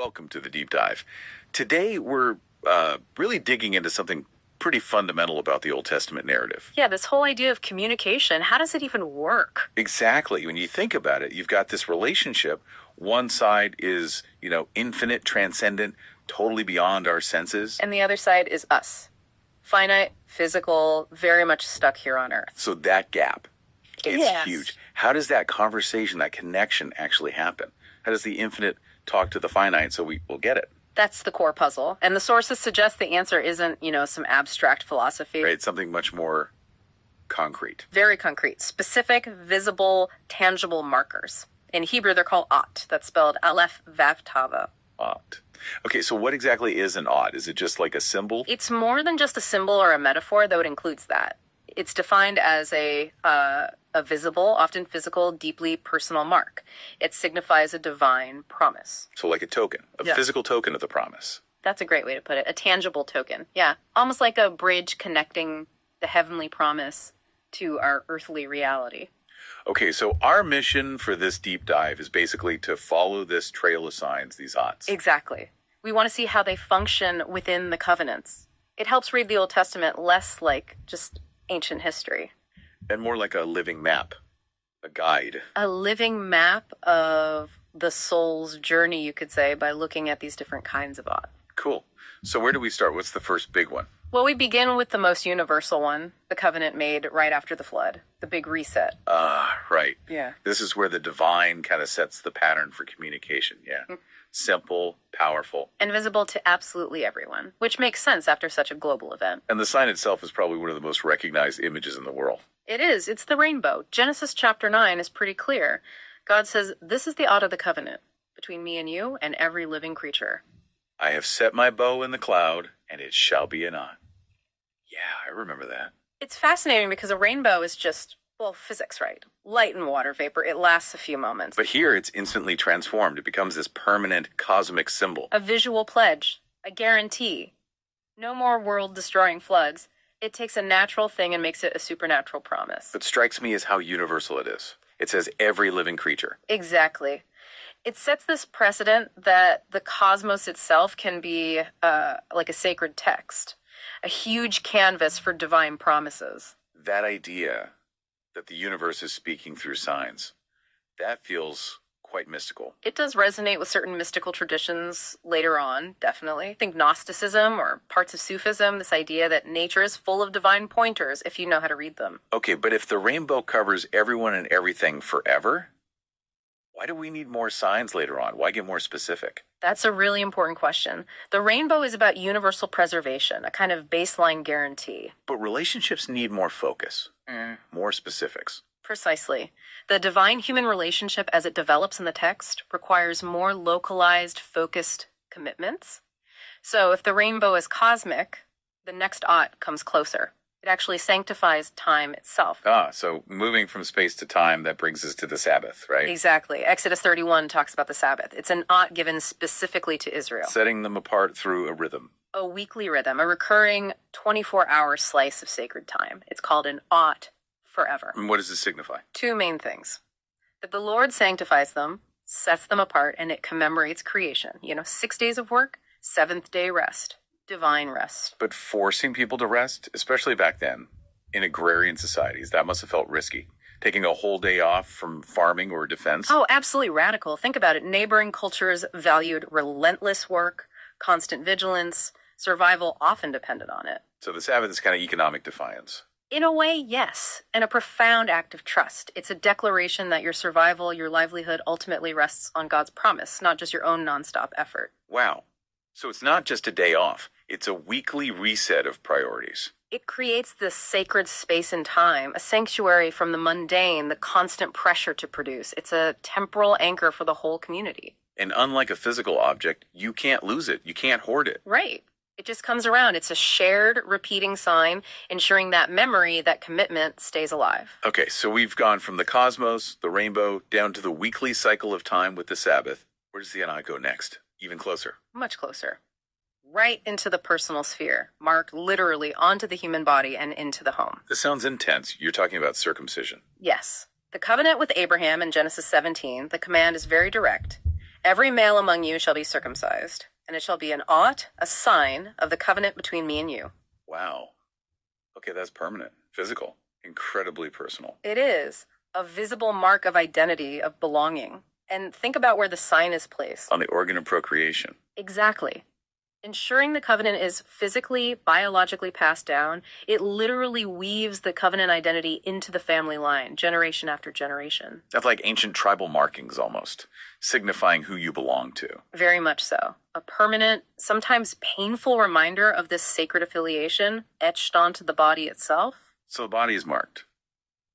Welcome to the deep dive. Today we're really digging into something pretty fundamental about the Old Testament narrative. Yeah, this whole idea of communication, how does it even work? Exactly. When you think about it, you've got this relationship. One side is, infinite, transcendent, totally beyond our senses. And the other side is us. Finite, physical, very much stuck here on Earth. So that gap, it's Yes. huge. How does that conversation, that connection actually happen? How does the infinite talk to the finite so we will get it? That's the core puzzle. And the sources suggest the answer isn't, some abstract philosophy. Right? Something much more concrete. Very concrete, specific, visible, tangible markers. In Hebrew, they're called ot. That's spelled aleph vav tava. Ot. Okay, so what exactly is an ot? Is it just like a symbol? It's more than just a symbol or a metaphor, though it includes that. It's defined as a visible, often physical, deeply personal mark. It signifies a divine promise. So like a token, a Yeah. physical token of the promise. That's a great way to put it. A tangible token. Yeah. Almost like a bridge connecting the heavenly promise to our earthly reality. Okay, so our mission for this deep dive is basically to follow this trail of signs, these ots. Exactly. We want to see how they function within the covenants. It helps read the Old Testament less like just ancient history. And more like a living map, a guide. A living map of the soul's journey, you could say, by looking at these different kinds of ot. Cool. So where do we start? What's the first big one? Well, we begin with the most universal one, the covenant made right after the flood, the big reset. Right. Yeah. This is where the divine kind of sets the pattern for communication. Yeah. Simple, powerful. And visible to absolutely everyone, which makes sense after such a global event. And the sign itself is probably one of the most recognized images in the world. It is. It's the rainbow. Genesis chapter 9 is pretty clear. God says, this is the ot of the covenant between me and you and every living creature. I have set my bow in the cloud, and it shall be an ot. Yeah, I remember that. It's fascinating because a rainbow is just, physics, right? Light and water vapor. It lasts a few moments. But here it's instantly transformed. It becomes this permanent cosmic symbol. A visual pledge, a guarantee. No more world-destroying floods. It takes a natural thing and makes it a supernatural promise. What strikes me is how universal it is. It says every living creature. Exactly. It sets this precedent that the cosmos itself can be like a sacred text, a huge canvas for divine promises. That idea that the universe is speaking through signs, that feels quite mystical. It does resonate with certain mystical traditions later on, definitely. Think Gnosticism or parts of Sufism, this idea that nature is full of divine pointers if you know how to read them. Okay, but if the rainbow covers everyone and everything forever, why do we need more signs later on? Why get more specific? That's a really important question. The rainbow is about universal preservation, a kind of baseline guarantee. But relationships need more focus, more specifics. Precisely. The divine-human relationship as it develops in the text requires more localized, focused commitments. So if the rainbow is cosmic, the next ot comes closer. It actually sanctifies time itself. So moving from space to time, that brings us to the Sabbath, right? Exactly. Exodus 31 talks about the Sabbath. It's an ot given specifically to Israel. Setting them apart through a rhythm. A weekly rhythm, a recurring 24-hour slice of sacred time. It's called an ot forever. And what does this signify? Two main things. That the Lord sanctifies them, sets them apart, and it commemorates creation. 6 days of work, seventh day rest. Divine rest. But forcing people to rest, especially back then, in agrarian societies, that must have felt risky. Taking a whole day off from farming or defense. Oh, absolutely radical. Think about it. Neighboring cultures valued relentless work, constant vigilance. Survival often depended on it. So the Sabbath is kind of economic defiance. In a way, yes, and a profound act of trust. It's a declaration that your survival, your livelihood ultimately rests on God's promise, not just your own nonstop effort. Wow. So it's not just a day off. It's a weekly reset of priorities. It creates this sacred space and time, a sanctuary from the mundane, the constant pressure to produce. It's a temporal anchor for the whole community. And unlike a physical object, you can't lose it. You can't hoard it. Right. It just comes around. It's a shared, repeating sign, ensuring that memory, that commitment stays alive. Okay, so we've gone from the cosmos, the rainbow, down to the weekly cycle of time with the Sabbath. Where does the NI go next? Even closer. Much closer. Right into the personal sphere, marked literally onto the human body and into the home. This sounds intense. You're talking about circumcision. Yes. The covenant with Abraham in Genesis 17, the command is very direct. Every male among you shall be circumcised, and it shall be an ought, a sign of the covenant between me and you. Wow. Okay, that's permanent, physical, incredibly personal. It is a visible mark of identity, of belonging. And think about where the sign is placed. On the organ of procreation. Exactly. Ensuring the covenant is physically, biologically passed down, it literally weaves the covenant identity into the family line, generation after generation. That's like ancient tribal markings almost, signifying who you belong to. Very much so. A permanent, sometimes painful reminder of this sacred affiliation etched onto the body itself. So the body is marked.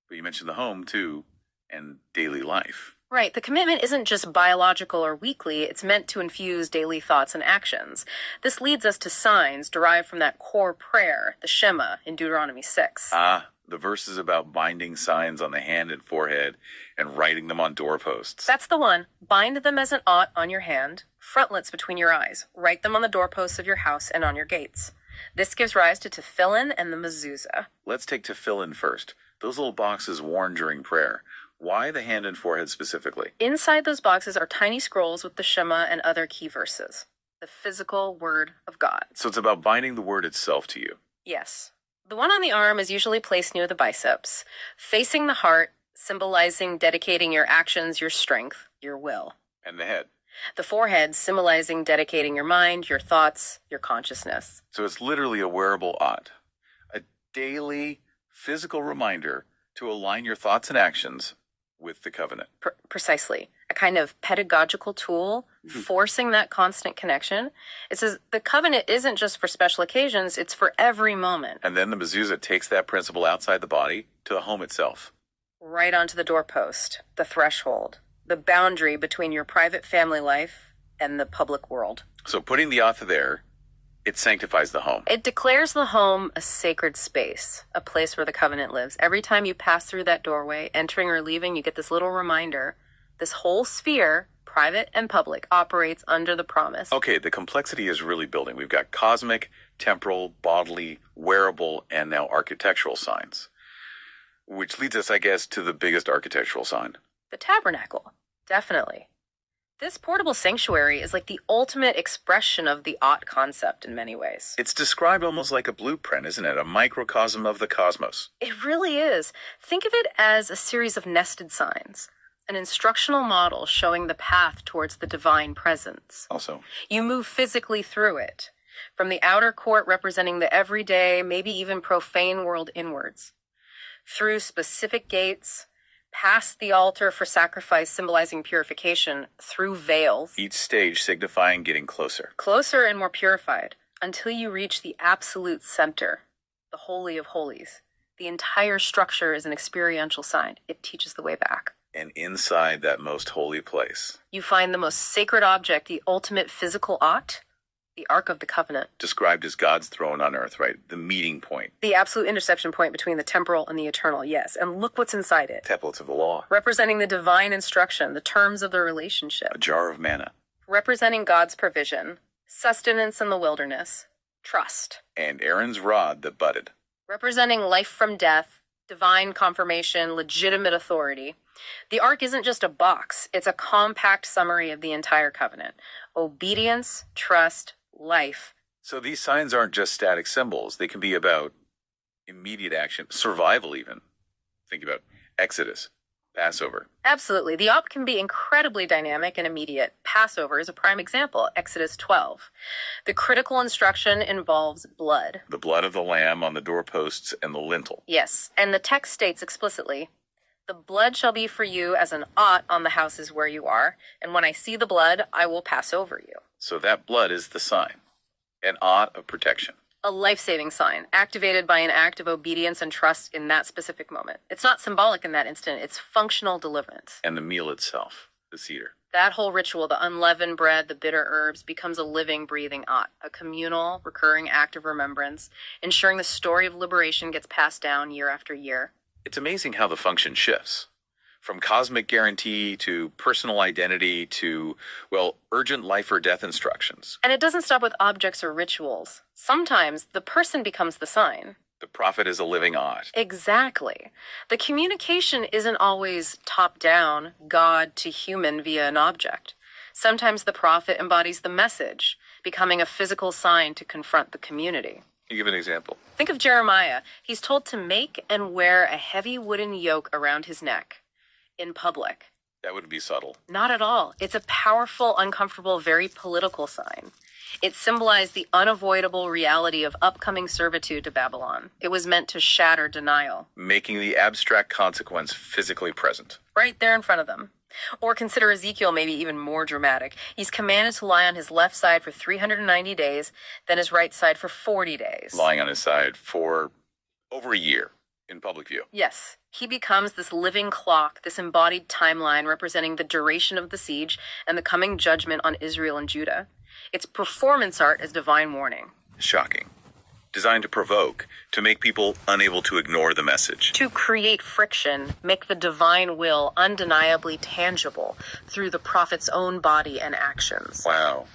But you mentioned the home, too, and daily life. Right. The commitment isn't just biological or weekly. It's meant to infuse daily thoughts and actions. This leads us to signs derived from that core prayer, the Shema, in Deuteronomy 6. The verse is about binding signs on the hand and forehead and writing them on doorposts. That's the one. Bind them as an ought on your hand, frontlets between your eyes. Write them on the doorposts of your house and on your gates. This gives rise to tefillin and the mezuzah. Let's take tefillin first. Those little boxes worn during prayer. Why the hand and forehead specifically? Inside those boxes are tiny scrolls with the Shema and other key verses. The physical word of God. So it's about binding the word itself to you. Yes. The one on the arm is usually placed near the biceps, facing the heart, symbolizing dedicating your actions, your strength, your will. And the head. The forehead symbolizing dedicating your mind, your thoughts, your consciousness. So it's literally a wearable ought. A daily physical reminder to align your thoughts and actions with the covenant. Precisely. A kind of pedagogical tool, forcing that constant connection. It says the covenant isn't just for special occasions, it's for every moment. And then the mezuzah takes that principle outside the body to the home itself. Right onto the doorpost, the threshold, the boundary between your private family life and the public world. So putting the ought there, it sanctifies the home. It declares the home a sacred space, a place where the covenant lives. Every time you pass through that doorway, entering or leaving, you get this little reminder. This whole sphere, private and public, operates under the promise. Okay, the complexity is really building. We've got cosmic, temporal, bodily, wearable, and now architectural signs. Which leads us, I guess, to the biggest architectural sign. The tabernacle, definitely. This portable sanctuary is like the ultimate expression of the ought concept in many ways. It's described almost like a blueprint, isn't it? A microcosm of the cosmos. It really is. Think of it as a series of nested signs, an instructional model showing the path towards the divine presence. Also, you move physically through it, from the outer court representing the everyday, maybe even profane world inwards, through specific gates, past the altar for sacrifice symbolizing purification, through veils. Each stage signifying getting closer. Closer and more purified, until you reach the absolute center, the Holy of Holies. The entire structure is an experiential sign. It teaches the way back. And inside that most holy place, you find the most sacred object, the ultimate physical ought, the Ark of the Covenant. Described as God's throne on earth, right? The meeting point. The absolute intersection point between the temporal and the eternal, yes. And look what's inside it. Tablets of the law. Representing the divine instruction, the terms of the relationship. A jar of manna. Representing God's provision, sustenance in the wilderness, trust. And Aaron's rod that budded. Representing life from death, divine confirmation, legitimate authority. The Ark isn't just a box. It's a compact summary of the entire covenant. Obedience, trust, life. So these signs aren't just static symbols. They can be about immediate action, survival even. Think about Exodus, Passover. Absolutely. The ought can be incredibly dynamic and immediate. Passover is a prime example, Exodus 12. The critical instruction involves blood. The blood of the lamb on the doorposts and the lintel. Yes, and the text states explicitly, the blood shall be for you as an ought on the houses where you are, and when I see the blood, I will pass over you. So that blood is the sign, an ought of protection. A life-saving sign, activated by an act of obedience and trust in that specific moment. It's not symbolic in that instant, it's functional deliverance. And the meal itself, the cedar. That whole ritual, the unleavened bread, the bitter herbs, becomes a living, breathing ought, a communal, recurring act of remembrance, ensuring the story of liberation gets passed down year after year. It's amazing how the function shifts. From cosmic guarantee to personal identity to, well, urgent life or death instructions. And it doesn't stop with objects or rituals. Sometimes the person becomes the sign. The prophet is a living ought. Exactly. The communication isn't always top-down, God to human via an object. Sometimes the prophet embodies the message, becoming a physical sign to confront the community. You give an example. Think of Jeremiah. He's told to make and wear a heavy wooden yoke around his neck in public. That wouldn't be subtle. Not at all. It's a powerful, uncomfortable, very political sign. It symbolized the unavoidable reality of upcoming servitude to Babylon. It was meant to shatter denial. Making the abstract consequence physically present. Right there in front of them. Or consider Ezekiel maybe even more dramatic. He's commanded to lie on his left side for 390 days, then his right side for 40 days. Lying on his side for over a year in public view. Yes, he becomes this living clock, this embodied timeline representing the duration of the siege and the coming judgment on Israel and Judah. It's performance art as divine warning. Shocking. Designed to provoke, to make people unable to ignore the message. To create friction, make the divine will undeniably tangible through the prophet's own body and actions. Wow.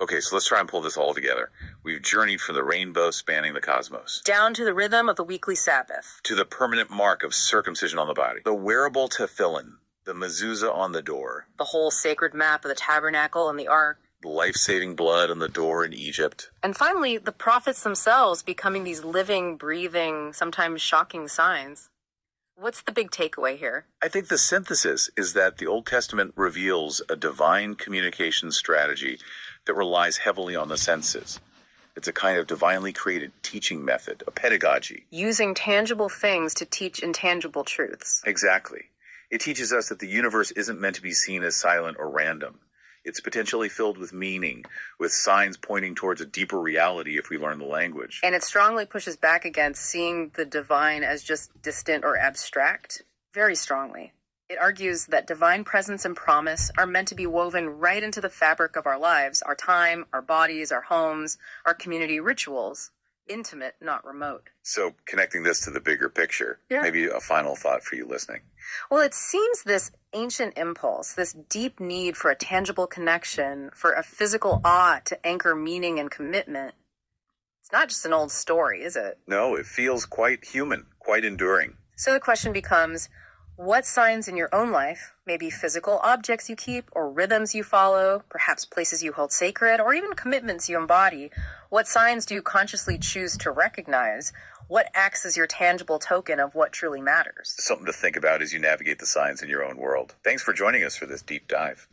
Okay, so let's try and pull this all together. We've journeyed from the rainbow spanning the cosmos. Down to the rhythm of the weekly Sabbath. To the permanent mark of circumcision on the body. The wearable tefillin. The mezuzah on the door. The whole sacred map of the tabernacle and the ark. The life-saving blood on the door in Egypt. And finally, the prophets themselves becoming these living, breathing, sometimes shocking signs. What's the big takeaway here? I think the synthesis is that the Old Testament reveals a divine communication strategy that relies heavily on the senses. It's a kind of divinely created teaching method, a pedagogy. Using tangible things to teach intangible truths. Exactly. It teaches us that the universe isn't meant to be seen as silent or random. It's potentially filled with meaning, with signs pointing towards a deeper reality if we learn the language. And it strongly pushes back against seeing the divine as just distant or abstract. Very strongly. It argues that divine presence and promise are meant to be woven right into the fabric of our lives, our time, our bodies, our homes, our community rituals. Intimate, not remote. So connecting this to the bigger picture, maybe a final thought for you listening. Well, it seems this ancient impulse, this deep need for a tangible connection, for a physical awe to anchor meaning and commitment, it's not just an old story, is it? No, it feels quite human, quite enduring. So the question becomes, what signs in your own life, maybe physical objects you keep or rhythms you follow, perhaps places you hold sacred, or even commitments you embody, what signs do you consciously choose to recognize? What acts as your tangible token of what truly matters? Something to think about as you navigate the signs in your own world. Thanks for joining us for this deep dive.